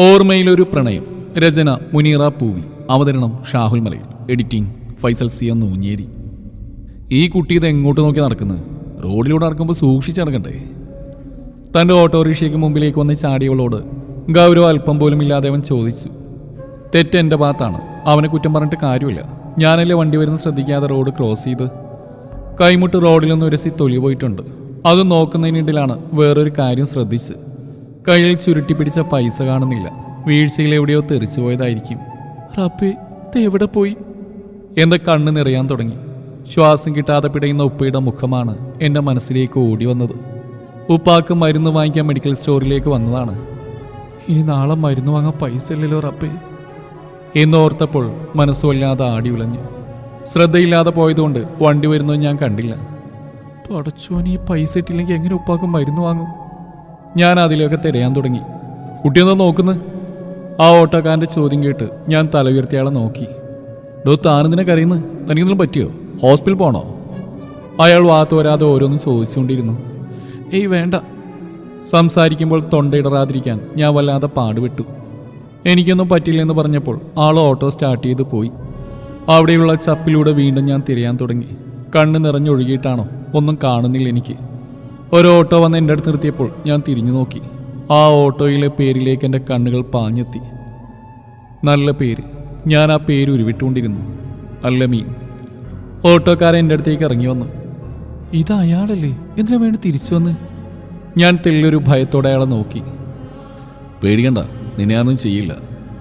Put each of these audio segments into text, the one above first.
ഓർമ്മയിലൊരു പ്രണയം. രചന മുനീറ പൂവി. അവതരണം ഷാഹുൽ മലയിൽ. Editing Faisal C M Nooncheri. ഈ കുട്ടി ഇത് എങ്ങോട്ട് നോക്കി നടക്കുന്നത്? റോഡിലൂടെ നടക്കുമ്പോൾ സൂക്ഷിച്ച് നടക്കണ്ടേ? തൻ്റെ ഓട്ടോറിക്ഷയ്ക്ക് മുമ്പിലേക്ക് വന്ന് ചാടിയവളോട് ഗൗരവം അല്പം പോലും ഇല്ലാതെ അവൻ ചോദിച്ചു. തെറ്റ് എൻ്റെ ഭാഗത്താണ്. അവനെ കുറ്റം പറഞ്ഞിട്ട് കാര്യമില്ല. ഞാനല്ലേ വണ്ടി വരുന്ന ശ്രദ്ധിക്കാതെ റോഡ് ക്രോസ് ചെയ്ത്. കൈമുട്ട് റോഡിലൊന്ന് ഉരസി തൊലി പോയിട്ടുണ്ട്. അത് നോക്കുന്നതിനിടയിലാണ് വേറൊരു കാര്യം ശ്രദ്ധിച്ച്. കയ്യിൽ ചുരുട്ടി പിടിച്ച പൈസ കാണുന്നില്ല. വീഴ്ചയിൽ എവിടെയോ തെറിച്ചു പോയതായിരിക്കും. റബ്ബേ, എവിടെ പോയി? എൻ്റെ കണ്ണ് നിറയാൻ തുടങ്ങി. ശ്വാസം കിട്ടാതെ പിടയുന്ന ഉപ്പയുടെ മുഖമാണ് എൻ്റെ മനസ്സിലേക്ക് ഓടി വന്നത്. ഉപ്പാക്ക് മരുന്ന് വാങ്ങിക്കാൻ മെഡിക്കൽ സ്റ്റോറിലേക്ക് വന്നതാണ്. ഇനി നാളെ മരുന്ന് വാങ്ങാൻ പൈസ ഇല്ലല്ലോ റബ്ബേ എന്നോർത്തപ്പോൾ മനസ്സ് വല്ലാതെ ആടി ഉലഞ്ഞു. ശ്രദ്ധയില്ലാതെ പോയതുകൊണ്ട് വണ്ടി വരുന്നത് ഞാൻ കണ്ടില്ല. പടച്ചോന്, ഈ പൈസ ഇട്ടില്ലെങ്കിൽ എങ്ങനെ ഉപ്പാക്ക് മരുന്ന് വാങ്ങും? ഞാൻ അതിലേക്ക് തിരയാൻ തുടങ്ങി. കുട്ടിയെന്താ നോക്കുന്നത്? ആ ഓട്ടോക്കാരൻ്റെ ചോദ്യം കേട്ട് ഞാൻ തല ഉയർത്തിയാളെ നോക്കി. താനെന്തിനെ കരയുന്നത്? തനിക്കെന്തെങ്കിലും പറ്റിയോ? ഹോസ്പിറ്റൽ പോണോ? അയാൾ വാത്തോരാതെ ഓരോന്നും ചോദിച്ചുകൊണ്ടിരുന്നു. ഏയ് വേണ്ട. സംസാരിക്കുമ്പോൾ തൊണ്ടയിടറാതിരിക്കാൻ ഞാൻ വല്ലാതെ പാടുപെട്ടു. എനിക്കൊന്നും പറ്റില്ലെന്ന് പറഞ്ഞപ്പോൾ ആൾ ഓട്ടോ സ്റ്റാർട്ട് ചെയ്ത് പോയി. അവിടെയുള്ള ചപ്പിലൂടെ വീണ്ടും ഞാൻ തിരയാൻ തുടങ്ങി. കണ്ണ് നിറഞ്ഞൊഴുകിയിട്ടാണോ ഒന്നും കാണുന്നില്ല എനിക്ക്. ഒരു ഓട്ടോ വന്ന് എൻ്റെ അടുത്ത് നിർത്തിയപ്പോൾ ഞാൻ തിരിഞ്ഞു നോക്കി. ആ ഓട്ടോയിലെ പേരിലേക്ക് എൻ്റെ കണ്ണുകൾ പാഞ്ഞെത്തി. നല്ല പേര്. ഞാൻ ആ പേര് ഉരുവിട്ടുകൊണ്ടിരുന്നു. അല്ലമീൻ. ഓട്ടോക്കാരൻ എൻ്റെ അടുത്തേക്ക് ഇറങ്ങി വന്നു. ഇത് അയാളല്ലേ? എന്തിനാ വേണ്ടി തിരിച്ചു വന്ന്? ഞാൻ തെല്ലൊരു ഭയത്തോടെ അയാളെ നോക്കി. പേടിക്കണ്ട, നിന്നെ ആരൊന്നും ചെയ്യില്ല.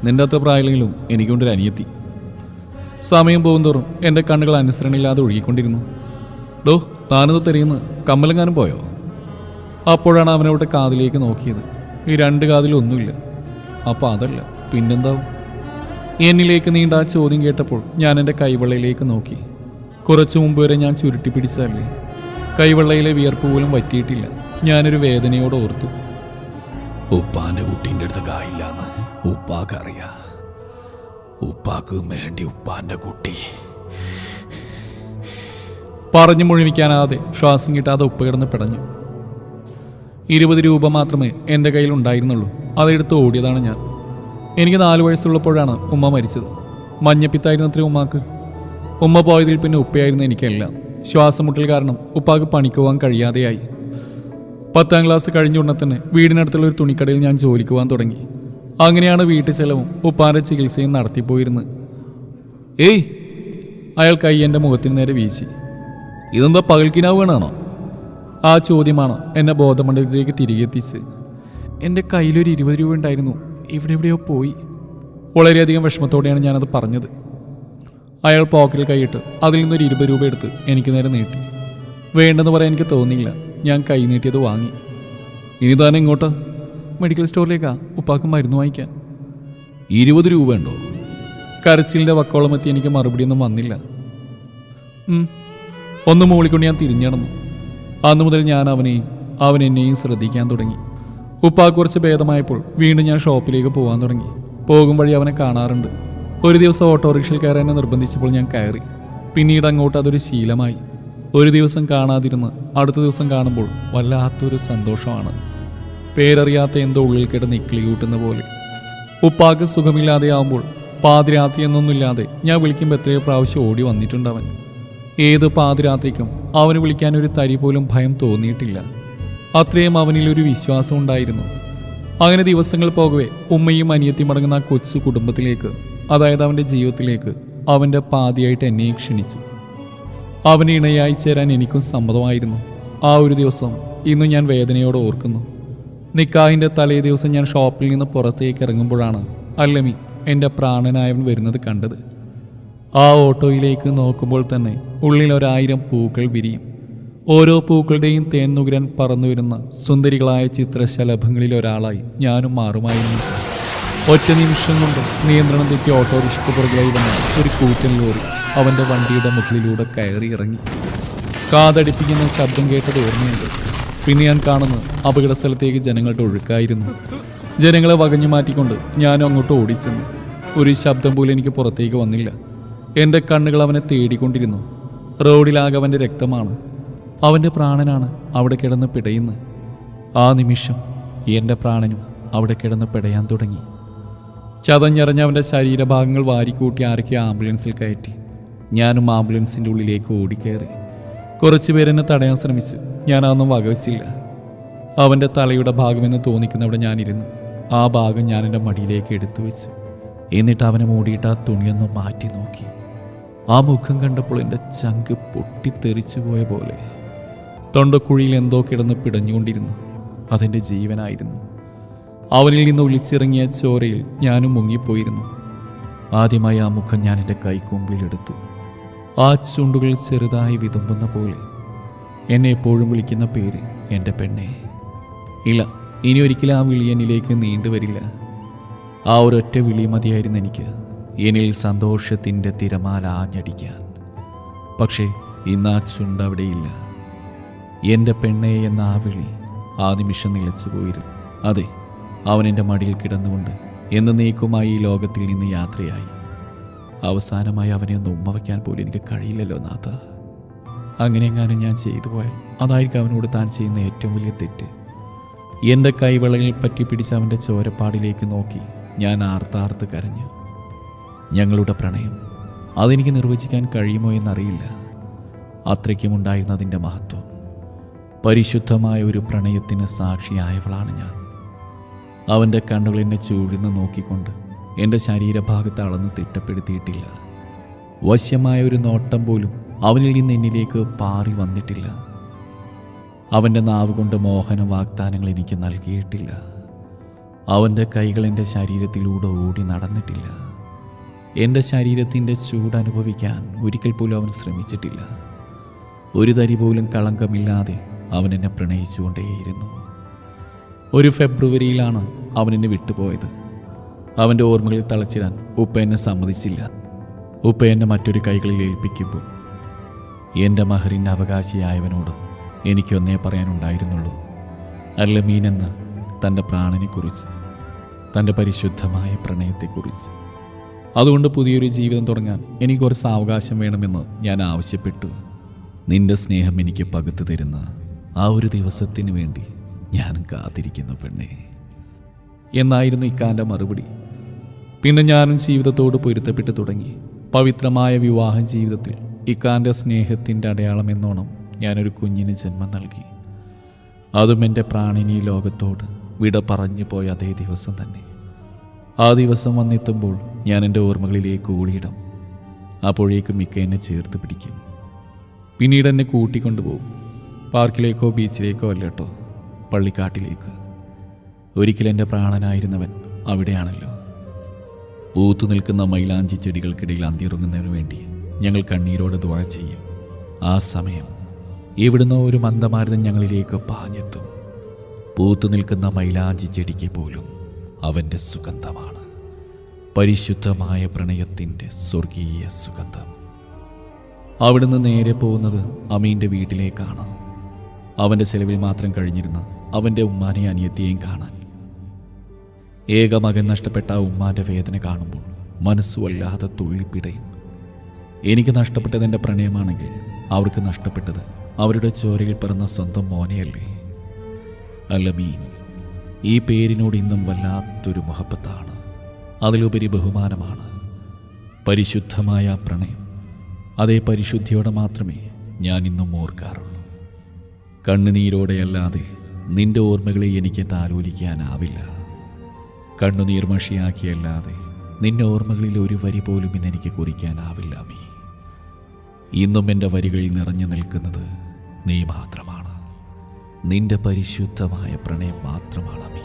നിന്റെ അത്ര പ്രായമില്ലെങ്കിലും എനിക്കൊണ്ടൊരു അനിയത്തി. സമയം പോകുന്തോറും എൻ്റെ കണ്ണുകൾ അനുസരണയില്ലാതെ ഒഴുകിക്കൊണ്ടിരുന്നു. താനത് തെരയുന്ന കമ്മലെങ്ങാനും പോയോ? അപ്പോഴാണ് അവനവിടെ കാതിലേക്ക് നോക്കിയത്. ഈ രണ്ട് കാതിലും ഒന്നുമില്ല. അപ്പോൾ അതല്ല പിന്നെന്താവും? എന്നിലേക്ക് നീണ്ട ആ ചോദ്യം കേട്ടപ്പോൾ ഞാൻ എൻ്റെ കൈവെള്ളയിലേക്ക് നോക്കി. കുറച്ചു മുമ്പ് വരെ ഞാൻ ചുരുട്ടി പിടിച്ചതല്ലേ. കൈവെള്ളയിലെ വിയർപ്പ് പോലും പറ്റിയിട്ടില്ല. ഞാനൊരു വേദനയോടെ ഓർത്തു. ഉപ്പാന്റെ കുട്ടീൻ്റെ അടുത്ത് കായില്ലാന്ന് ഉപ്പാക്കറിയാം. ഉപ്പാക്ക് വേണ്ടി ഉപ്പാന്റെ കുട്ടി. പറഞ്ഞു മുഴുമിക്കാനാതെ ശ്വാസം കിട്ടാതെ ഉപ്പ് കിടന്ന് പിടഞ്ഞു. 20 രൂപ മാത്രമേ എൻ്റെ കയ്യിൽ ഉണ്ടായിരുന്നുള്ളൂ. അതെടുത്ത് ഓടിയതാണ് ഞാൻ. എനിക്ക് 4 വയസ്സുള്ളപ്പോഴാണ് ഉമ്മ മരിച്ചത്. മഞ്ഞപ്പിത്തായിരുന്നു അത്രയും ഉമ്മാക്ക്. ഉമ്മ പോയതിൽ പിന്നെ ഉപ്പയായിരുന്നു എനിക്കെല്ലാം. ശ്വാസം മുട്ടൽ കാരണം ഉപ്പാക്ക് പണിക്ക് പോകാൻ കഴിയാതെയായി. 10ാം ക്ലാസ് കഴിഞ്ഞ ഉടനെ തന്നെ വീടിനടുത്തുള്ള ഒരു തുണിക്കടയിൽ ഞാൻ ജോലിക്ക് പോകാൻ തുടങ്ങി. അങ്ങനെയാണ് വീട്ടു ചെലവും ഉപ്പാൻ്റെ ചികിത്സയും നടത്തിപ്പോയിരുന്നത്. ഏയ്! അയാൾ കൈ എൻ്റെ മുഖത്തിന് നേരെ വീശി. ഇതെന്താ പകൽക്കിനാവ് വേണാണോ? ആ ചോദ്യമാണ് എന്നെ ബോധമണ്ഡലത്തിലേക്ക് തിരികെ എത്തിച്ച്. എൻ്റെ കയ്യിലൊരു 20 രൂപ ഉണ്ടായിരുന്നു. എവിടെയോ പോയി. വളരെയധികം വിഷമത്തോടെയാണ് ഞാനത് പറഞ്ഞത്. അയാൾ പോക്കറ്റിൽ കൈയിട്ട് അതിൽ നിന്നൊരു 20 രൂപ എടുത്ത് എനിക്ക് നേരെ നീട്ടി. വേണ്ടെന്ന് പറയാൻ എനിക്ക് തോന്നിയില്ല. ഞാൻ കൈ നീട്ടിയത് വാങ്ങി. ഇനി താൻ ഇങ്ങോട്ട്? മെഡിക്കൽ സ്റ്റോറിലേക്കാ ഉപ്പാക്ക് മരുന്ന് വാങ്ങിക്കാൻ. 20 രൂപ ഉണ്ടോ? കരച്ചിലിൻ്റെ വക്കോളമെത്തി എനിക്ക് മറുപടിയൊന്നും വന്നില്ല. ഒന്ന് മൂളിക്കൊണ്ട് ഞാൻ തിരിഞ്ഞടന്നു. അന്നു മുതൽ ഞാൻ അവൻ എന്നെയും ശ്രദ്ധിക്കാൻ തുടങ്ങി. ഉപ്പാക്ക് കുറച്ച് ഭേദമായപ്പോൾ വീണ്ടും ഞാൻ ഷോപ്പിലേക്ക് പോകാൻ തുടങ്ങി. പോകും വഴി അവനെ കാണാറുണ്ട്. ഒരു ദിവസം ഓട്ടോറിക്ഷയിൽ കയറാൻ എന്നെ നിർബന്ധിച്ചപ്പോൾ ഞാൻ കയറി. പിന്നീട് അങ്ങോട്ട് അതൊരു ശീലമായി. ഒരു ദിവസം കാണാതിരുന്ന് അടുത്ത ദിവസം കാണുമ്പോൾ വല്ലാത്തൊരു സന്തോഷമാണ്. പേരറിയാത്ത എന്തോ ഉള്ളിൽ കിടന്ന് ഇക്കിളി കൂട്ടുന്ന പോലെ. ഉപ്പാക്ക് സുഖമില്ലാതെയാവുമ്പോൾ പാതിരാത്രി എന്നൊന്നുമില്ലാതെ ഞാൻ വിളിക്കുമ്പോൾ എത്രയോ പ്രാവശ്യം ഓടി വന്നിട്ടുണ്ട് അവൻ. ഏത് പാതിരാത്രിക്കും അവന് വിളിക്കാനൊരു തരി പോലും ഭയം തോന്നിയിട്ടില്ല. അത്രയും അവനിലൊരു വിശ്വാസം ഉണ്ടായിരുന്നു. അങ്ങനെ ദിവസങ്ങൾ പോകവേ ഉമ്മയും അനിയത്തിയും അടങ്ങുന്ന ആ കൊച്ചു കുടുംബത്തിലേക്ക്, അതായത് അവൻ്റെ ജീവിതത്തിലേക്ക്, അവൻ്റെ പാതിയായിട്ട് എന്നെയും ക്ഷണിച്ചു. അവന് ഇണയായി ചേരാൻ എനിക്കും സമ്മതമായിരുന്നു. ആ ഒരു ദിവസം ഇന്നും ഞാൻ വേദനയോടെ ഓർക്കുന്നു. നിക്കാഹിൻ്റെ തലേ ദിവസം ഞാൻ ഷോപ്പിൽ നിന്ന് പുറത്തേക്ക് ഇറങ്ങുമ്പോഴാണ് അല്ലമി, എൻ്റെ പ്രാണനായവൻ, വരുന്നത് കണ്ടത്. ആ ഓട്ടോയിലേക്ക് നോക്കുമ്പോൾ തന്നെ ഉള്ളിൽ 1000 പൂക്കൾ വിരിയും. ഓരോ പൂക്കളുടെയും തേൻ നുകരാൻ പറന്നു വരുന്ന സുന്ദരികളായ ചിത്രശലഭങ്ങളിൽ ഒരാളായി ഞാനും മാറുമായിരുന്നു. ഒറ്റ നിമിഷം കൊണ്ട് നിയന്ത്രണം തെറ്റി ഓട്ടോറിക്ഷയ്ക്ക് പുറകിലായി വന്ന ഒരു കൂറ്റൻ ലോറി അവൻ്റെ വണ്ടിയുടെ മുകളിലൂടെ കയറി ഇറങ്ങി. കാതടിപ്പിക്കുന്ന ശബ്ദം കേട്ടത് ഓർമ്മയുണ്ട്. പിന്നെ ഞാൻ കാണുന്നത് അപകട സ്ഥലത്തേക്ക് ജനങ്ങളുടെ ഒഴുക്കായിരുന്നു. ജനങ്ങളെ വകഞ്ഞു മാറ്റിക്കൊണ്ട് ഞാനും അങ്ങോട്ട് ഓടിച്ചെന്നു. ഒരു ശബ്ദം പോലും എനിക്ക് പുറത്തേക്ക് വന്നില്ല. എൻ്റെ കണ്ണുകൾ അവനെ തേടിക്കൊണ്ടിരുന്നു. റോഡിലാകെ അവൻ്റെ രക്തമാണ്. അവൻ്റെ പ്രാണനാണ് അവിടെ കിടന്ന് പിടയുന്നത്. ആ നിമിഷം എൻ്റെ പ്രാണനും അവിടെ കിടന്ന് പിടയാൻ തുടങ്ങി. ചതഞ്ഞറിഞ്ഞ അവൻ്റെ ശരീരഭാഗങ്ങൾ വാരിക്കൂട്ടി ആരൊക്കെ ആംബുലൻസിൽ കയറ്റി. ഞാനും ആംബുലൻസിൻ്റെ ഉള്ളിലേക്ക് ഓടിക്കയറി. കുറച്ച് പേരെന്നെ തടയാൻ ശ്രമിച്ചു. ഞാനതൊന്നും വകവച്ചില്ല. അവൻ്റെ തലയുടെ ഭാഗമെന്ന് തോന്നിക്കുന്നവിടെ ഞാനിരുന്നു. ആ ഭാഗം ഞാൻ എൻ്റെ മടിയിലേക്ക് എടുത്തു വെച്ചു. എന്നിട്ട് അവനെ മൂടിയിട്ട് ആ തുണിയൊന്ന് മാറ്റി നോക്കി. ആ മുഖം കണ്ടപ്പോൾ എൻ്റെ ചങ്ക് പൊട്ടിത്തെറിച്ചു പോയ പോലെ. തൊണ്ടക്കുഴിയിൽ എന്തോ കിടന്ന് പിടഞ്ഞുകൊണ്ടിരുന്നു. അതെൻ്റെ ജീവനായിരുന്നു. അവനിൽ നിന്ന് ഒലിച്ചിറങ്ങിയ ചോരയിൽ ഞാനും മുങ്ങിപ്പോയിരുന്നു. ആദ്യമായി ആ മുഖം ഞാൻ എൻ്റെ കൈക്കൊമ്പിലെടുത്തു. ആ ചുണ്ടുകൾ ചെറുതായി വിതുമ്പുന്ന പോലെ. എന്നെ എപ്പോഴും വിളിക്കുന്ന പേര് എൻ്റെ പെണ്ണെ. ഇല്ല, ഇനി ഒരിക്കലും ആ വിളി എന്നിലേക്ക് നീണ്ടുവരില്ല. ആ ഒരൊറ്റ വിളി മതിയായിരുന്നു എനിക്ക് എന്നിൽ സന്തോഷത്തിൻ്റെ തിരമാല ആഞ്ഞടിക്കാൻ. പക്ഷേ ഇന്ന് ആ ചുണ്ട് അവിടെയില്ല. എൻ്റെ പെണ്ണെ എന്ന ആ വിളി ആ നിമിഷം നിലച്ചു പോയിരുന്നു. അതെ, അവൻ എൻ്റെ മടിയിൽ കിടന്നുകൊണ്ട് എന്നേക്കുമായി ഈ ലോകത്തിൽ നിന്ന് യാത്രയായി. അവസാനമായി അവനെ ഒന്ന് ഉമ്മ വയ്ക്കാൻ പോലും എനിക്ക് കഴിയില്ലല്ലോ നാഥ. അങ്ങനെയെങ്ങാനും ഞാൻ ചെയ്തു പോയാൽ അതായിരിക്കും അവനോട് താൻ ചെയ്യുന്ന ഏറ്റവും വലിയ തെറ്റ്. എൻ്റെ കൈവളയിൽ പറ്റി പിടിച്ച് അവൻ്റെ ചോരപ്പാടിലേക്ക് നോക്കി ഞാൻ ആർത്താർത്ത് കരഞ്ഞു. ഞങ്ങളുടെ പ്രണയം അതെനിക്ക് നിർവചിക്കാൻ കഴിയുമോ എന്നറിയില്ല. അത്രയ്ക്കുമുണ്ടായിരുന്നതിൻ്റെ മഹത്വം. പരിശുദ്ധമായ ഒരു പ്രണയത്തിന് സാക്ഷിയായവളാണ് ഞാൻ. അവൻ്റെ കണ്ണുകൾ എന്നെ ചൂഴ്ന്ന് നോക്കിക്കൊണ്ട് എൻ്റെ ശരീരഭാഗത്ത് അളന്ന് തിട്ടപ്പെടുത്തിയിട്ടില്ല. വശ്യമായ ഒരു നോട്ടം പോലും അവനിൽ നിന്ന് എന്നിലേക്ക് പാറി വന്നിട്ടില്ല. അവൻ്റെ നാവ് കൊണ്ട് മോഹന വാഗ്ദാനങ്ങൾ എനിക്ക് നൽകിയിട്ടില്ല. അവൻ്റെ കൈകൾ എൻ്റെ ശരീരത്തിലൂടെ ഓടി നടന്നിട്ടില്ല. എൻ്റെ ശരീരത്തിൻ്റെ ചൂടനുഭവിക്കാൻ ഒരിക്കൽ പോലും അവൻ ശ്രമിച്ചിട്ടില്ല. ഒരു തരി പോലും കളങ്കമില്ലാതെ അവൻ എന്നെ പ്രണയിച്ചുകൊണ്ടേയിരുന്നു. ഒരു ഫെബ്രുവരിയിലാണ് അവൻ എന്നെ വിട്ടുപോയത്. അവൻ്റെ ഓർമ്മകളിൽ തളച്ചിടാൻ ഉപ്പ എന്നെ സമ്മതിച്ചില്ല. ഉപ്പ എന്നെ മറ്റൊരു കൈകളിൽ ഏൽപ്പിക്കുമ്പോൾ എൻ്റെ മഹറിൻ്റെ അവകാശിയായവനോട് എനിക്കൊന്നേ പറയാനുണ്ടായിരുന്നുള്ളൂ. അല്ലമീൻ എന്ന തൻ്റെ പ്രാണനെക്കുറിച്ച്, തൻ്റെ പരിശുദ്ധമായ പ്രണയത്തെക്കുറിച്ച്. അതുകൊണ്ട് പുതിയൊരു ജീവിതം തുടങ്ങാൻ എനിക്ക് കുറച്ച് സാവകാശം വേണമെന്ന് ഞാൻ ആവശ്യപ്പെട്ടു. നിന്റെ സ്നേഹം എനിക്ക് പകുത്തു തരുന്ന ആ ഒരു ദിവസത്തിന് വേണ്ടി ഞാൻ കാത്തിരിക്കുന്നു പെണ്ണേ എന്നായിരുന്നു ഇക്കാൻ്റെ മറുപടി. പിന്നെ ഞാനും ജീവിതത്തോട് പൊരുത്തപ്പെട്ട് തുടങ്ങി. പവിത്രമായ വിവാഹ ജീവിതത്തിൽ ഇക്കാൻ്റെ സ്നേഹത്തിൻ്റെ അടയാളം എന്നോണം ഞാനൊരു കുഞ്ഞിന് ജന്മം നൽകി. അതും എൻ്റെ പ്രാണിനി ലോകത്തോട് വിട പറഞ്ഞു പോയ അതേ ദിവസം തന്നെ. ആ ദിവസം വന്നെത്തുമ്പോൾ ഞാൻ എൻ്റെ ഓർമ്മകളിലേക്ക് ഓടിയിടും. അപ്പോഴേക്കും മിക്ക എന്നെ ചേർത്ത് പിടിക്കും. പിന്നീട് എന്നെ കൂട്ടിക്കൊണ്ടുപോകും. പാർക്കിലേക്കോ ബീച്ചിലേക്കോ അല്ല കേട്ടോ, പള്ളിക്കാട്ടിലേക്ക്. ഒരിക്കലും എൻ്റെ പ്രാണനായിരുന്നവൻ അവിടെയാണല്ലോ. പൂത്തു നിൽക്കുന്ന മൈലാഞ്ചി ചെടികൾക്കിടയിൽ അന്തിയുറങ്ങുന്നതിനു വേണ്ടി ഞങ്ങൾ കണ്ണീരോടെ ദുആ ചെയ്യും. ആ സമയം എവിടുന്നോ ഒരു മന്ദമാരുതൻ ഞങ്ങളിലേക്ക് പാഞ്ഞെത്തും. പൂത്തു നിൽക്കുന്ന മൈലാഞ്ചി ചെടിക്ക് പോലും അവൻ്റെ സുഗന്ധമാണ്. പരിശുദ്ധമായ പ്രണയത്തിൻ്റെ സ്വർഗീയ സുഗന്ധം. അവിടുന്ന് നേരെ പോകുന്നത് അമീൻ്റെ വീട്ടിലേക്കാണ്. അവൻ്റെ ചെലവിൽ മാത്രം കഴിഞ്ഞിരുന്ന അവൻ്റെ ഉമ്മാനെയും അനിയത്തിയെയും കാണാൻ. ഏക മകൻ നഷ്ടപ്പെട്ട ആ ഉമ്മാൻ്റെ വേദന കാണുമ്പോൾ മനസ്സ് വല്ലാതെ തുള്ളിപ്പിടയും. എനിക്ക് നഷ്ടപ്പെട്ടത് എൻ്റെ പ്രണയമാണെങ്കിൽ അവർക്ക് നഷ്ടപ്പെട്ടത് അവരുടെ ചോരയിൽ പിറന്ന സ്വന്തം മോനെയല്ലേ. അല്ലമീൻ, ഈ പേരിനോട് ഇന്നും വല്ലാത്തൊരു മുഹബത്താണ്. അതിലുപരി ബഹുമാനമാണ്. പരിശുദ്ധമായ ആ പ്രണയം, അതേ പരിശുദ്ധിയോടെ മാത്രമേ ഞാൻ ഇന്നും ഓർക്കാറുള്ളൂ. കണ്ണുനീരോടെയല്ലാതെ നിന്റെ ഓർമ്മകളെ എനിക്ക് താലോലിക്കാനാവില്ല. കണ്ണുനീർമഷിയാക്കിയല്ലാതെ നിന്റെ ഓർമ്മകളിൽ ഒരു വരി പോലും ഇന്നെനിക്ക് കുറിക്കാനാവില്ല മീ. ഇന്നും എൻ്റെ വരികളിൽ നിറഞ്ഞു നിൽക്കുന്നത് നീ മാത്രമാണ്. നിന്റെ പരിശുദ്ധമായ പ്രണയം മാത്രമാണ് മീ.